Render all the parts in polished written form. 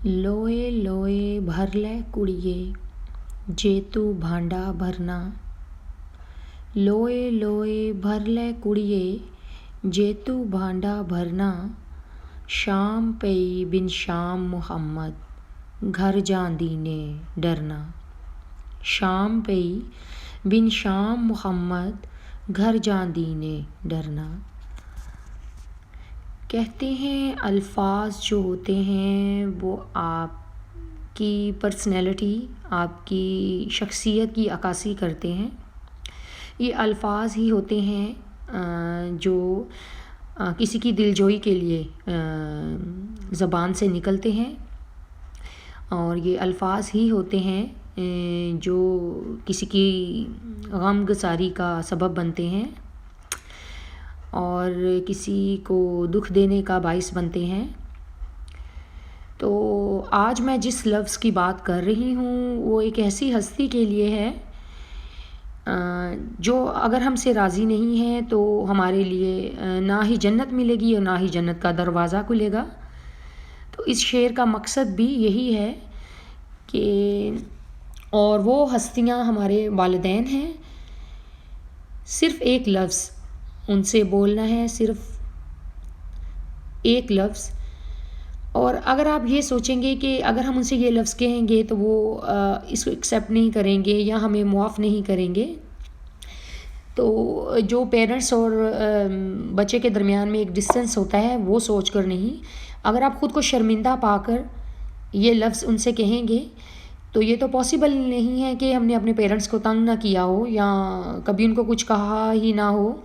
लोए लोए भरले कुड़िए जे तू भांडा भरना। लोए लोए भरले कुड़िए जे तू भांडा भरना। शाम पई बिन शाम मुहम्मद घर जांदी ने डरना। शाम पई बिन शाम मुहम्मद घर जांदी ने डरना। कहते हैं अल्फाज जो होते हैं वो आपकी पर्सनैलिटी, आपकी शख्सियत की अक्कासी करते हैं। ये अल्फाज ही होते हैं जो किसी की दिलजोई के लिए ज़बान से निकलते हैं, और ये अल्फाज ही होते हैं जो किसी की गमगसारी का सबब बनते हैं और किसी को दुख देने का बाइस बनते हैं। तो आज मैं जिस लफ्ज़ की बात कर रही हूँ वो एक ऐसी हस्ती के लिए है जो अगर हमसे राज़ी नहीं है तो हमारे लिए ना ही जन्नत मिलेगी और ना ही जन्नत का दरवाज़ा खुलेगा। तो इस शेर का मकसद भी यही है कि और वो हस्तियाँ हमारे वालिदैन हैं। सिर्फ़ एक लफ्ज़ उनसे बोलना है, सिर्फ़ एक लफ्ज़। और अगर आप ये सोचेंगे कि अगर हम उनसे ये लफ्ज़ कहेंगे तो वो इसको एक्सेप्ट नहीं करेंगे या हमें मुआफ़ नहीं करेंगे, तो जो पेरेंट्स और बच्चे के दरमियान में एक डिस्टेंस होता है वो सोच कर नहीं, अगर आप ख़ुद को शर्मिंदा पाकर ये लफ्ज़ उनसे कहेंगे तो ये तो पॉसिबल नहीं है कि हमने अपने पेरेंट्स को तंग ना किया हो या कभी उनको कुछ कहा ही ना हो।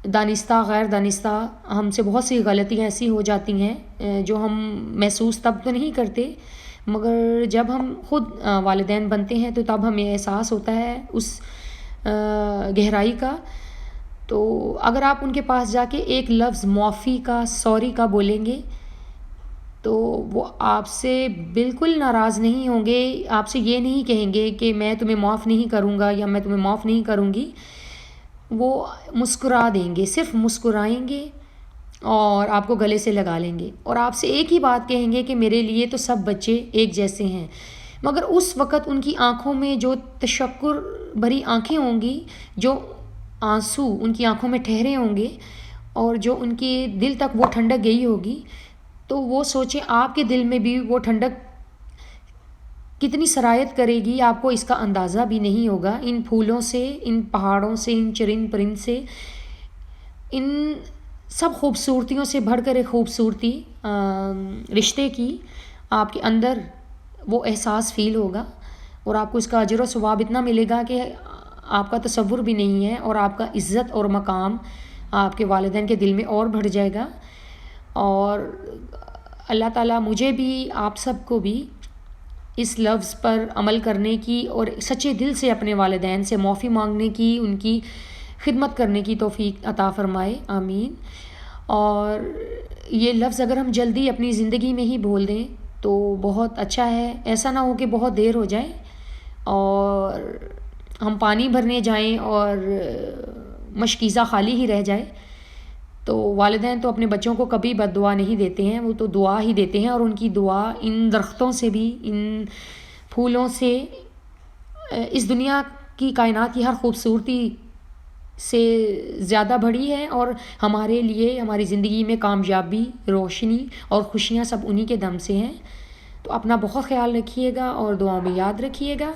दानिस्ता गैर दानिस्ता हमसे बहुत सी गलतियाँ ऐसी हो जाती हैं जो हम महसूस तब तो नहीं करते, मगर जब हम ख़ुद वालिदैन बनते हैं तो तब हमें एहसास होता है उस गहराई का। तो अगर आप उनके पास जाके एक लफ्ज़ मुआफ़ी का, सॉरी का बोलेंगे तो वो आपसे बिल्कुल नाराज़ नहीं होंगे, आपसे ये नहीं कहेंगे कि मैं तुम्हें माफ़ नहीं करूँगा या मैं तुम्हें माफ़ नहीं करूँगी। वो मुस्कुरा देंगे, सिर्फ मुस्कुराएंगे और आपको गले से लगा लेंगे और आपसे एक ही बात कहेंगे कि मेरे लिए तो सब बच्चे एक जैसे हैं। मगर उस वक़्त उनकी आँखों में जो तशक्कुर भरी आँखें होंगी, जो आंसू उनकी आँखों में ठहरे होंगे और जो उनके दिल तक वो ठंडक गई होगी, तो वो सोचें आपके दिल में भी वो ठंडक कितनी सरायत करेगी, आपको इसका अंदाज़ा भी नहीं होगा। इन फूलों से, इन पहाड़ों से, इन चरिंद परिंद से, इन सब खूबसूरतियों से बढ़कर एक खूबसूरती रिश्ते की आपके अंदर वो एहसास फ़ील होगा और आपको इसका अजर व सवाब इतना मिलेगा कि आपका तसव्वुर भी नहीं है, और आपका इज़्ज़त और मकाम आपके वालिदैन के दिल में और बढ़ जाएगा। और अल्लाह ताला मुझे भी, आप सबको भी इस लफ्ज़ पर अमल करने की और सच्चे दिल से अपने वालिदैन से माफ़ी मांगने की, उनकी खिदमत करने की तौफ़ीक अता फ़रमाए, आमीन। और ये लफ्ज़ अगर हम जल्दी अपनी ज़िंदगी में ही बोल दें तो बहुत अच्छा है। ऐसा ना हो कि बहुत देर हो जाए और हम पानी भरने जाएं और मशकीज़ा खाली ही रह जाए। तो वालिदैन तो अपने बच्चों को कभी बद्दुआ नहीं देते हैं, वो तो दुआ ही देते हैं। और उनकी दुआ इन दरख्तों से भी, इन फूलों से, इस दुनिया की कायनात की हर खूबसूरती से ज़्यादा बड़ी है। और हमारे लिए, हमारी ज़िंदगी में कामयाबी, रोशनी और खुशियाँ सब उन्हीं के दम से हैं। तो अपना बहुत ख्याल रखिएगा और दुआ में याद रखिएगा।